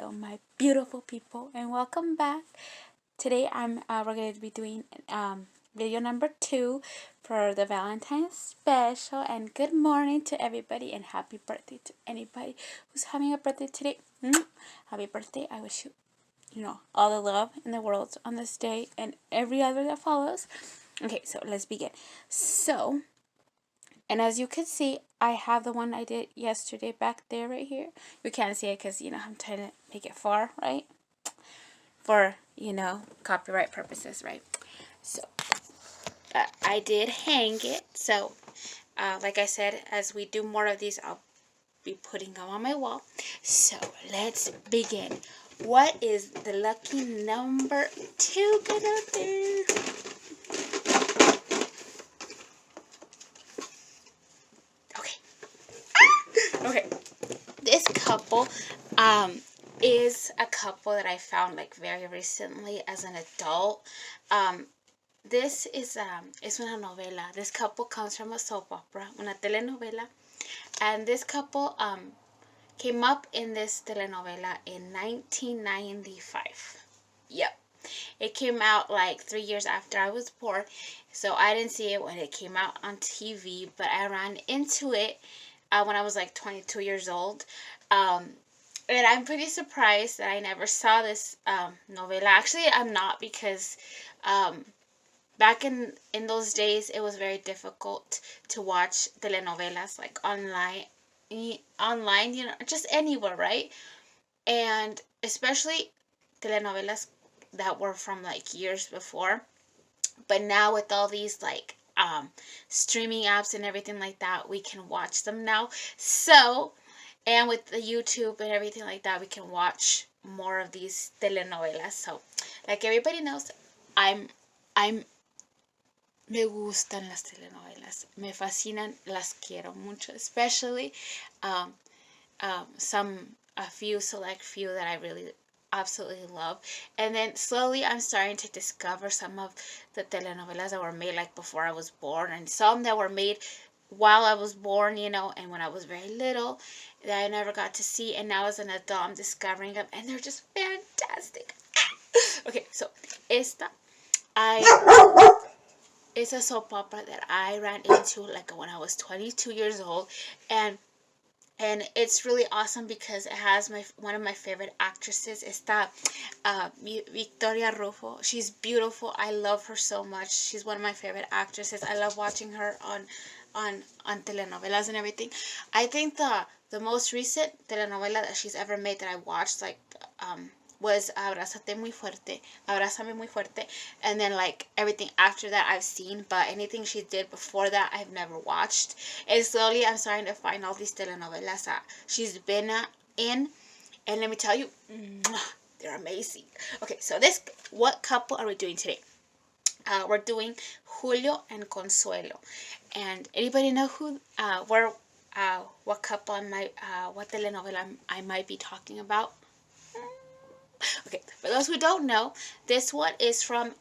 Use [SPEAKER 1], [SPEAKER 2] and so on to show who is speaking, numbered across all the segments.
[SPEAKER 1] Hello, my beautiful people, and welcome back. Today, we're going to be doing video number 2 for the Valentine's special. And good morning to everybody, and happy birthday to anybody who's having a birthday today. Happy birthday! I wish you, all the love in the world on this day and every other that follows. Okay, so let's begin. And as you can see, I have the one I did yesterday back there right here. You can't see it because, I'm trying to make it far, right? For, copyright purposes, right? So, I did hang it. So, like I said, as we do more of these, I'll be putting them on my wall. So, let's begin. What is the lucky number 2 gonna do? Okay, this couple is a couple that I found like very recently as an adult. This is una novela. This couple comes from a soap opera, una telenovela, and this couple came up in this telenovela in 1995. Yep. It came out like 3 years after I was born, so I didn't see it when it came out on TV, but I ran into it when I was like 22 years old. And I'm pretty surprised that I never saw this novela. Actually, I'm not, because back in those days, it was very difficult to watch telenovelas like online, just anywhere, right? And especially telenovelas that were from like years before. But now with all these like streaming apps and everything like that, we can watch them now. So, and with the YouTube and everything like that, we can watch more of these telenovelas. So, like everybody knows, me gustan las telenovelas. Me fascinan, las quiero mucho. Especially a few select few that I really absolutely love. And then slowly I'm starting to discover some of the telenovelas that were made like before I was born, and some that were made while I was born, and when I was very little, that I never got to see, and now as an adult I'm discovering them, and they're just fantastic. Okay, so esta it's a soap opera that I ran into like when I was 22 years old, and it's really awesome because it has one of my favorite actresses. Está Victoria Rufo. She's beautiful. I love her so much. She's one of my favorite actresses. I love watching her on telenovelas and everything. I think the most recent telenovela that she's ever made that I watched was Abrázame muy fuerte, and then like everything after that I've seen, but anything she did before that I've never watched. And slowly I'm starting to find all these telenovelas that she's been in, and let me tell you, they're amazing. Okay, so what couple are we doing today? We're doing Julio and Consuelo. And anybody know what couple what telenovela I might be talking about? Okay, for those who don't know, this one is from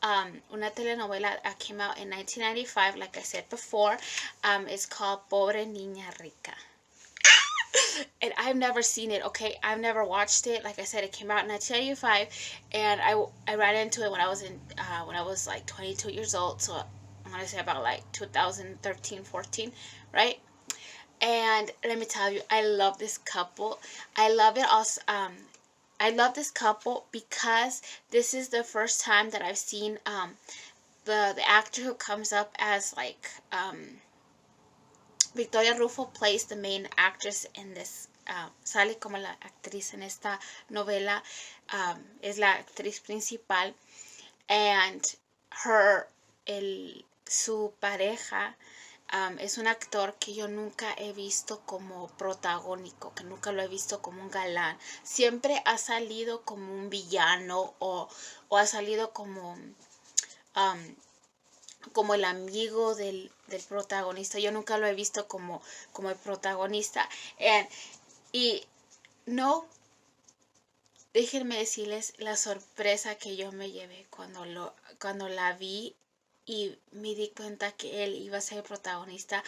[SPEAKER 1] una telenovela that came out in 1995, like I said before. It's called Pobre Niña Rica. And I've never seen it, okay? I've never watched it. Like I said, it came out in 1995, and I ran into it when I was like 22 years old, so I'm going to say about like 2013, 14, right? And let me tell you, I love this couple. I love it also. I love this couple because this is the first time that I've seen the actor who comes up as like Victoria Rufo plays the main actress in this. Sale como la actriz en esta novela. Es la actriz principal, and su pareja. Es un actor que yo nunca he visto como protagónico, que nunca lo he visto como un galán. Siempre ha salido como un villano o ha salido como el amigo del protagonista. Yo nunca lo he visto como el protagonista. Y no, déjenme decirles la sorpresa que yo me llevé cuando la vi y me di cuenta que él iba a ser el protagonista.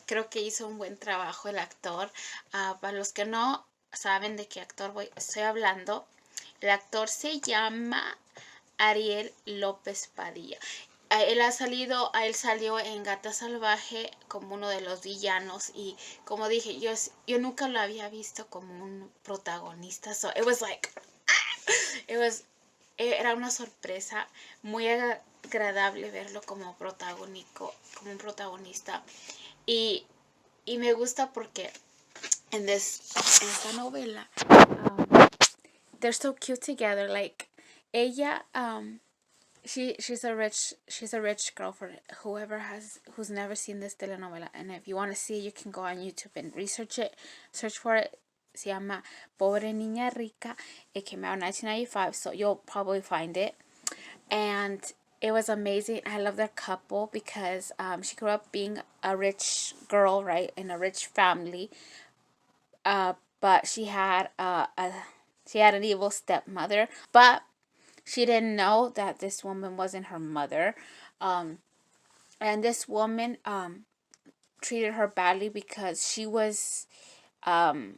[SPEAKER 1] Creo que hizo un buen trabajo el actor. Para los que no saben de qué actor estoy hablando. El actor se llama Ariel López Padilla. Él salió en Gata Salvaje como uno de los villanos y como dije, yo nunca lo había visto como un protagonista. So it was like, era una sorpresa muy agradable verlo como un protagonista. Y me gusta porque en esta novela, they're so cute together. Like, ella, she's a rich girl, for who's never seen this telenovela. And if you want to see it, you can go on YouTube and search for it. Se llama Pobre Niña Rica. It came out in 1995, so you'll probably find it. And it was amazing. I love their couple because she grew up being a rich girl, right, in a rich family. But she had an evil stepmother, but she didn't know that this woman wasn't her mother. And this woman treated her badly because she was her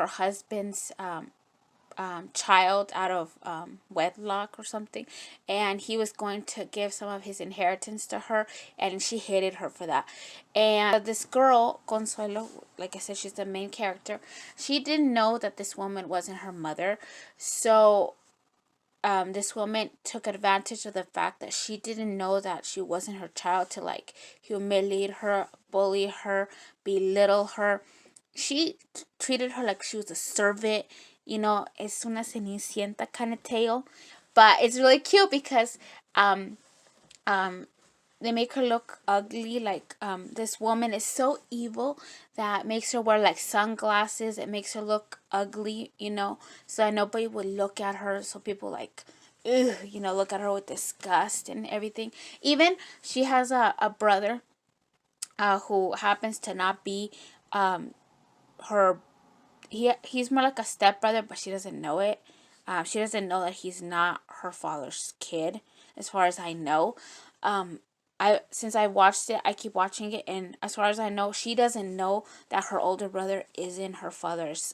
[SPEAKER 1] husband's child out of wedlock or something, and he was going to give some of his inheritance to her, and she hated her for that. And this girl, Consuelo, like I said, she's the main character. She didn't know that this woman wasn't her mother, so this woman took advantage of the fact that she didn't know that she wasn't her child to like humiliate her, bully her, belittle her. She treated her like she was a servant. Es una Cenicienta kind of tale, but it's really cute because they make her look ugly. Like, this woman is so evil that makes her wear like sunglasses. It makes her look ugly, so that nobody would look at her. So people like, ugh, look at her with disgust and everything. Even she has a brother who happens to not be her. He's more like a stepbrother, but she doesn't know it. She doesn't know that he's not her father's kid, as far as I know. Since I watched it, I keep watching it, and as far as I know, she doesn't know that her older brother isn't her father's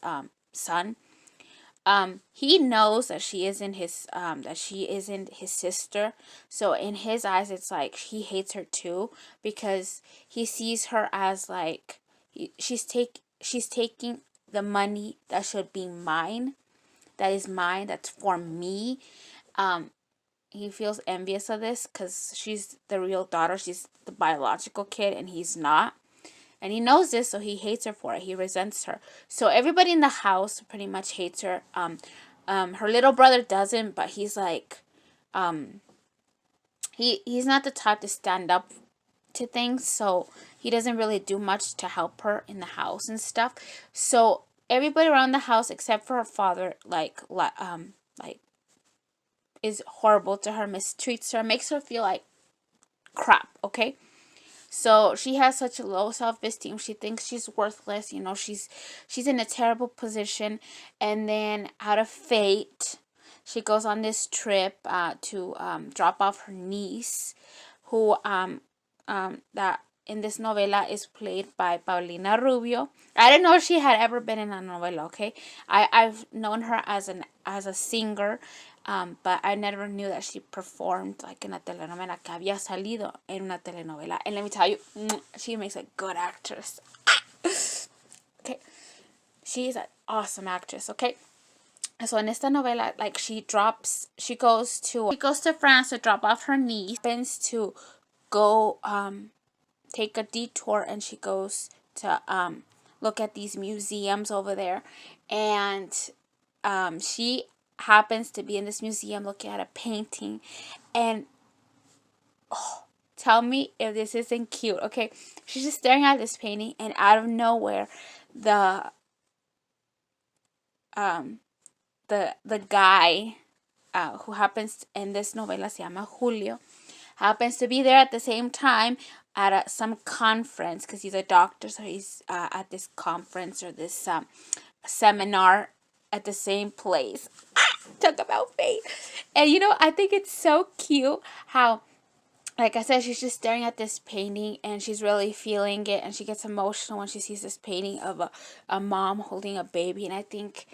[SPEAKER 1] son. He knows that she isn't his sister. So in his eyes, it's like he hates her too, because he sees her as like she's taking the money that should be mine, that is mine, that's for me. He feels envious of this because she's the real daughter, she's the biological kid, and he's not. And he knows this, so he hates her for it. He resents her. So everybody in the house pretty much hates her. Her little brother doesn't, but he's like, he's not the type to stand up to things, so he doesn't really do much to help her in the house and stuff. So everybody around the house except for her father like is horrible to her, mistreats her, makes her feel like crap, okay? So she has such a low self-esteem. She thinks she's worthless. She's in a terrible position. And then out of fate, she goes on this trip to drop off her niece, who that in this novela is played by Paulina Rubio. I didn't know she had ever been in a novela, okay? I've known her as a singer, but I never knew that she performed like in a telenovela, que había salido en una telenovela. And let me tell you, she makes a good actress. Okay, she is an awesome actress, okay? So in esta novela, like she goes to France to drop off her niece, happens to go take a detour, and she goes to look at these museums over there, and she happens to be in this museum looking at a painting, and tell me if this isn't cute, okay? She's just staring at this painting, and out of nowhere, the guy who happens in this novela, se llama Julio, happens to be there at the same time at some conference, because he's a doctor, so he's at this conference or this seminar at the same place. Talk about fate. And I think it's so cute how like I said, she's just staring at this painting and she's really feeling it, and she gets emotional when she sees this painting of a mom holding a baby. And I think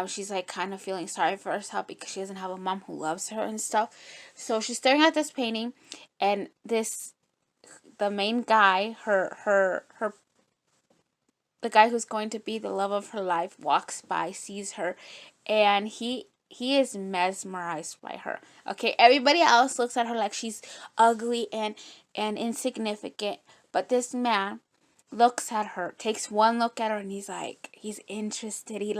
[SPEAKER 1] she's like kind of feeling sorry for herself because she doesn't have a mom who loves her and stuff. So she's staring at this painting, and the main guy, the guy who's going to be the love of her life, walks by, sees her, and he is mesmerized by her. Okay, everybody else looks at her like she's ugly and insignificant, but this man looks at her, takes one look at her, and he's interested. He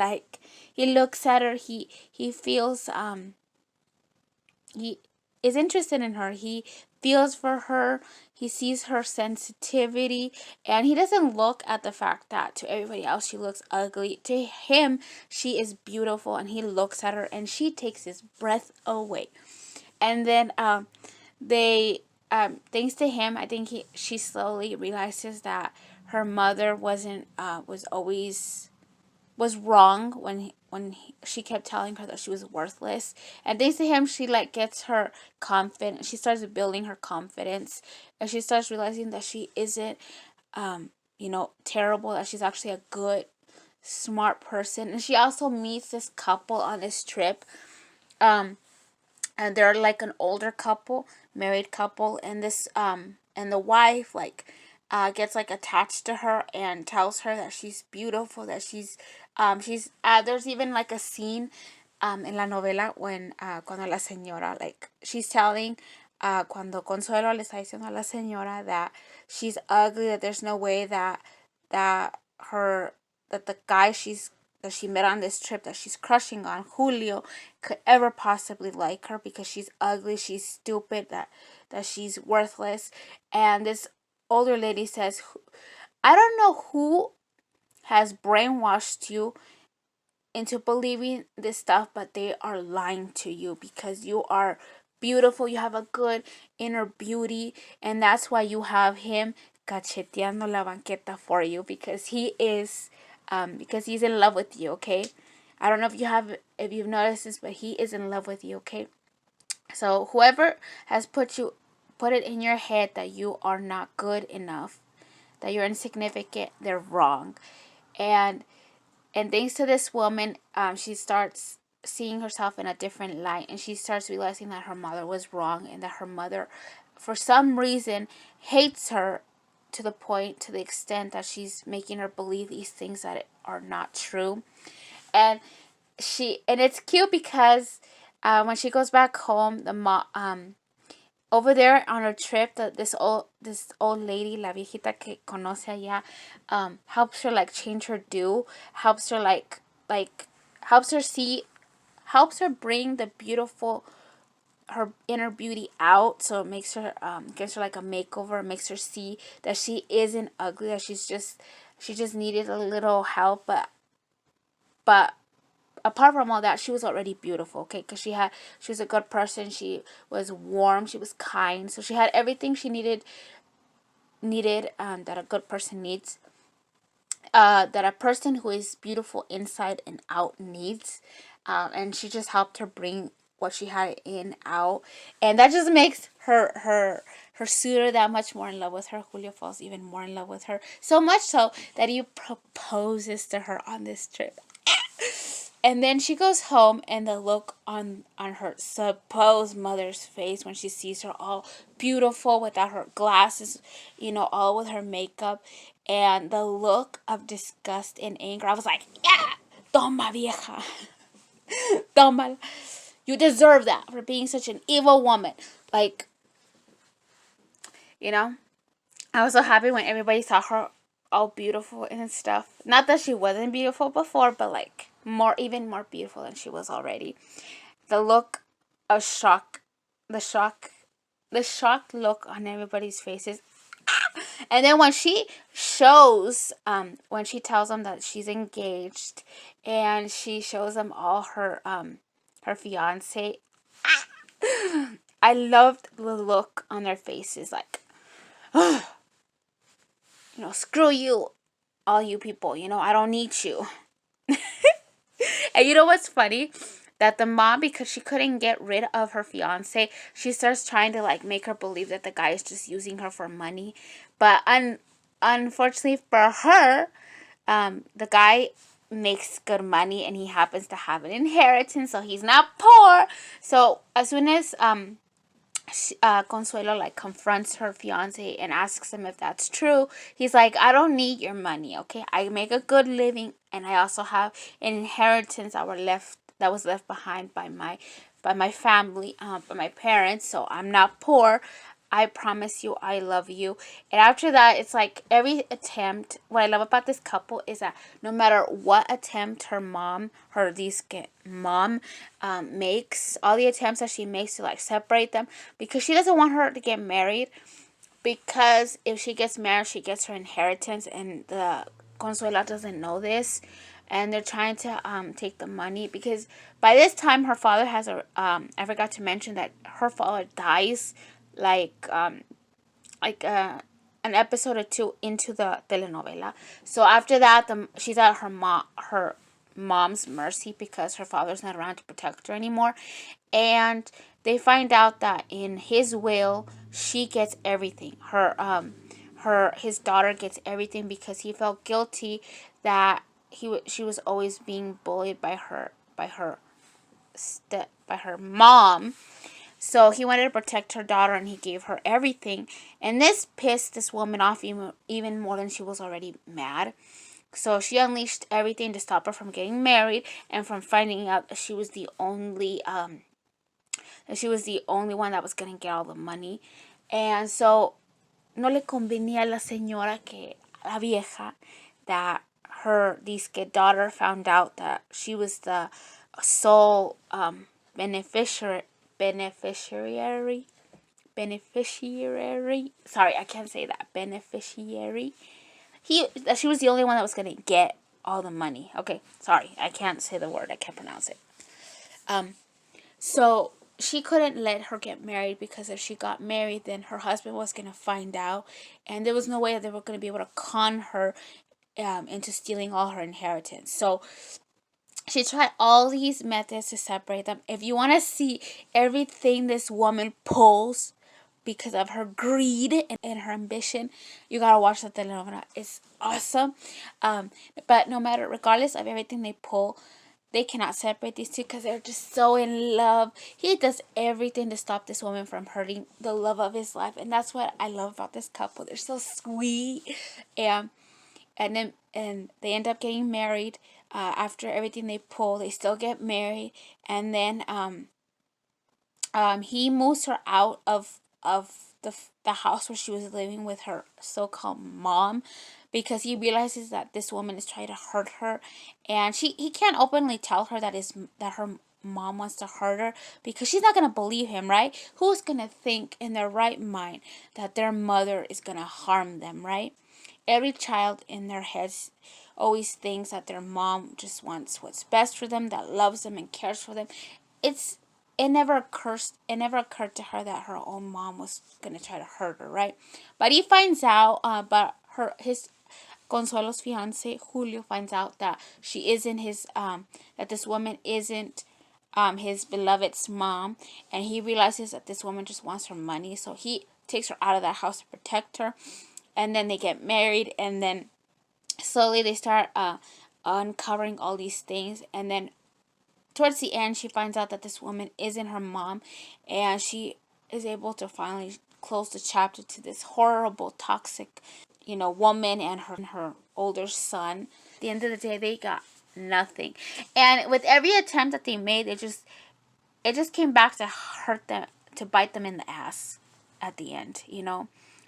[SPEAKER 1] looks at her, he feels he is interested in her. He feels for her. He sees her sensitivity, and he doesn't look at the fact that to everybody else she looks ugly. To him, she is beautiful, and he looks at her, and she takes his breath away. And then they thanks to him, I think she slowly realizes that her mother was wrong when she kept telling her that she was worthless. And thanks to him, she like gets her confidence. She starts building her confidence, and she starts realizing that she isn't terrible, that she's actually a good, smart person. And she also meets this couple on this trip, and they're like an older couple, married couple, and this and the wife gets like attached to her and tells her that she's beautiful, that she's there's even like a scene in la novela when cuando la señora, like she's telling cuando Consuelo le está diciendo a la señora that she's ugly, that there's no way that her that the guy that she met on this trip that she's crushing on, Julio, could ever possibly like her because she's ugly, she's stupid, that she's worthless. And this older lady says, I don't know who has brainwashed you into believing this stuff, but they are lying to you because you are beautiful, you have a good inner beauty, and that's why you have him cacheteando la banqueta for you, because because he's in love with you. Okay, I don't know if you've noticed this, but he is in love with you. Okay, so whoever has put it in your head that you are not good enough, that you're insignificant, they're wrong. And thanks to this woman, she starts seeing herself in a different light, and she starts realizing that her mother was wrong, and that her mother, for some reason, hates her to the extent that she's making her believe these things that are not true. And it's cute because when she goes back home, the mom over there on her trip, this old lady, la viejita que conoce allá, helps her like change her do, helps her helps her see, helps her bring her inner beauty out. So it makes her gives her like a makeover, makes her see that she isn't ugly, that she just needed a little help, but apart from all that, she was already beautiful, okay? Because she was a good person. She was warm. She was kind. So she had everything she needed that a good person needs. That a person who is beautiful inside and out needs. And she just helped her bring what she had in out, and that just makes her suitor that much more in love with her. Julio falls even more in love with her, so much so that he proposes to her on this trip. And then she goes home, and the look on her supposed mother's face when she sees her all beautiful without her glasses, all with her makeup, and the look of disgust and anger. I was like, yeah, toma vieja, toma. You deserve that for being such an evil woman. Like, I was so happy when everybody saw her all beautiful and stuff. Not that she wasn't beautiful before, but like even more beautiful than she was already. The look of shock, the shocked look on everybody's faces. And then when she when she tells them that she's engaged, and she shows them all her fiance, I loved the look on their faces, like, screw you, all you people, I don't need you. And you know what's funny? that the mom, because she couldn't get rid of her fiance, she starts trying to like make her believe that the guy is just using her for money. But unfortunately for her, the guy makes good money and he happens to have an inheritance, so he's not poor. So as soon as Consuelo like confronts her fiance and asks him if that's true, he's like, I don't need your money, okay? I make a good living and I also have an inheritance that was left behind by my family, by my parents, so I'm not poor. I promise you I love you. And after that, it's like every attempt, what I love about this couple is that no matter what attempt mom makes, all the attempts that she makes to like separate them, because she doesn't want her to get married, because if she gets married, she gets her inheritance, and the Consuela doesn't know this, and they're trying to take the money, because by this time her father has I forgot to mention that her father dies like an episode or two into the telenovela. So after that, she's at her mom's mercy because her father's not around to protect her anymore, and they find out that in his will she gets everything. His daughter gets everything because he felt guilty that she was always being bullied by her mom. So he wanted to protect her daughter and he gave her everything. And this pissed this woman off even more than she was already mad. So she unleashed everything to stop her from getting married and from finding out that she was the only one that was going to get all the money. And so no le convenía a la señora, que la vieja, that her disque daughter found out that she was the sole beneficiary. Sorry, I can't say that. Beneficiary. That she was the only one that was gonna get all the money. Okay, sorry, I can't say the word. I can't pronounce it. So she couldn't let her get married, because if she got married, then her husband was gonna find out, and there was no way that they were gonna be able to con her into stealing all her inheritance. So she tried all these methods to separate them. If you want to see everything this woman pulls because of her greed and her ambition, you gotta watch the telenovela. It's awesome. But no matter, regardless of everything they pull, they cannot separate these two because they're just so in love. He does everything to stop this woman from hurting the love of his life, and that's what I love about this couple. They're so sweet, and they end up getting married. After everything they pull, they still get married, and then he moves her out of the house where she was living with her so-called mom, because he realizes that this woman is trying to hurt her, and he can't openly tell her that her mom wants to hurt her, because she's not gonna believe him, right? Who's gonna think in their right mind that their mother is gonna harm them, right? Every child in their heads always thinks that their mom just wants what's best for them, that loves them and cares for them. It never occurred to her that her own mom was gonna try to hurt her, right? But he finds out, his Consuelo's fiance Julio finds out that she isn't that this woman isn't his beloved's mom, and he realizes that this woman just wants her money, so he takes her out of that house to protect her. And then they get married, and then slowly they start uncovering all these things, and then towards the end she finds out that this woman isn't her mom, and she is able to finally close the chapter to this horrible, toxic, woman and her older son. At the end of the day, they got nothing, and with every attempt that they made, it just came back to hurt them, to bite them in the ass at the end,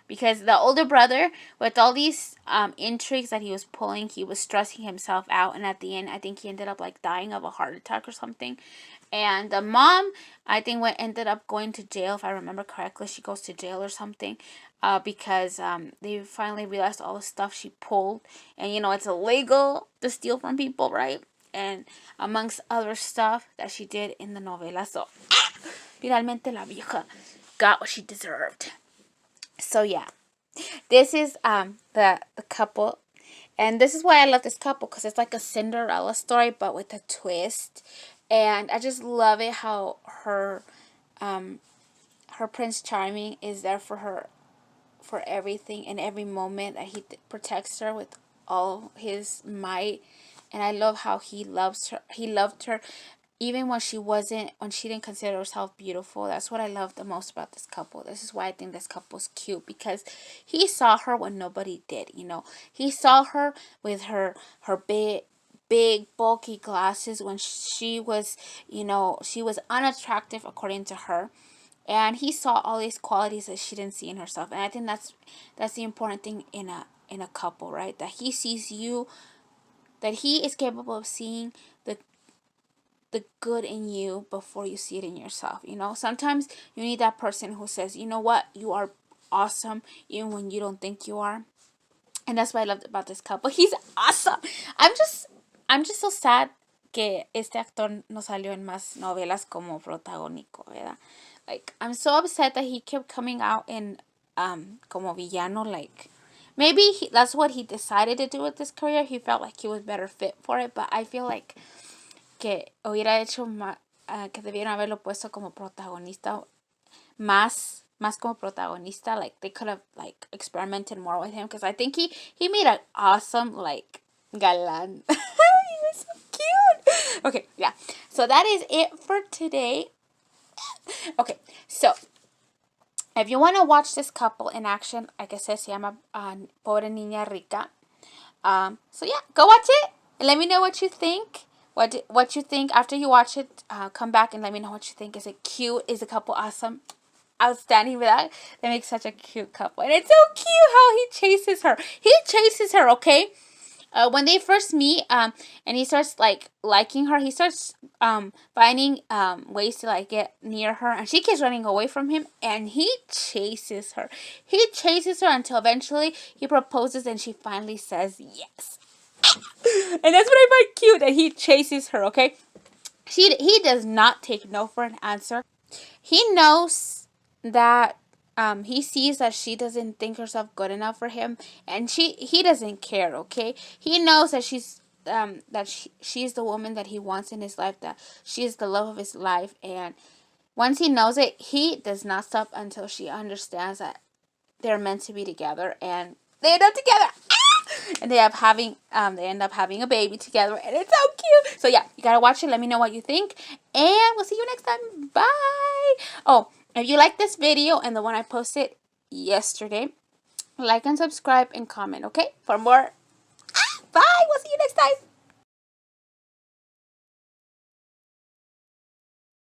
[SPEAKER 1] because the older brother, with all these intrigues that he was pulling, he was stressing himself out, and at the end, I think he ended up like dying of a heart attack or something. And the mom, I think, ended up going to jail, if I remember correctly. She goes to jail or something, because they finally realized all the stuff she pulled, and it's illegal to steal from people, right? And amongst other stuff that she did in the novela. So finalmente la vieja got what she deserved. So yeah, this is the couple, and this is why I love this couple, because it's like a Cinderella story but with a twist. And I just love it how her Prince Charming is there for her for everything and every moment, that he protects her with all his might. And I love how he loves her. He loved her even when she didn't consider herself beautiful. That's what I love the most about this couple. This is why I think this couple's cute, because he saw her when nobody did. He saw her with her big bulky glasses when she was, she was unattractive according to her. And he saw all these qualities that she didn't see in herself. And I think that's the important thing in a couple, right? That he sees you, that he is capable of seeing the good in you before you see it in yourself. Sometimes you need that person who says, you know what, you are awesome even when you don't think you are. And that's what I loved about this couple. He's awesome. I'm just so sad que este actor no salió en más novelas como protagónico, ¿verdad? Like, I'm so upset that he kept coming out in como villano. Like, maybe that's what he decided to do with this career. He felt like he was better fit for it, but I feel like que hubiera hecho que debieron haberlo puesto como protagonista, más como protagonista. Like, they could have like experimented more with him, because I think he made an awesome like galán. He was so cute. Okay, yeah. So that is it for today. Okay, so if you want to watch this couple in action, like I said, se llama Pobre Niña Rica. So yeah, go watch it and let me know what you think. What you think after you watch it? Come back and let me know what you think. Is it cute? Is the couple awesome? Outstanding for that. They make such a cute couple, and it's so cute how he chases her. He chases her, okay? When they first meet, and he starts like liking her, he starts finding ways to like get near her, and she keeps running away from him, and he chases her. He chases her until eventually he proposes, and she finally says yes. And that's what I find cute, that he chases her. Okay, he does not take no for an answer. He knows that he sees that she doesn't think herself good enough for him, and he doesn't care. Okay, he knows that she's the woman that he wants in his life, that she is the love of his life. And once he knows it, he does not stop until she understands that they're meant to be together, and they end up together. And they end up having a baby together, and it's so cute. So yeah, you gotta watch it. Let me know what you think, and we'll see you next time. Bye. Oh, if you like this video and the one I posted yesterday, like and subscribe and comment, okay? For more. Bye. We'll see you next time.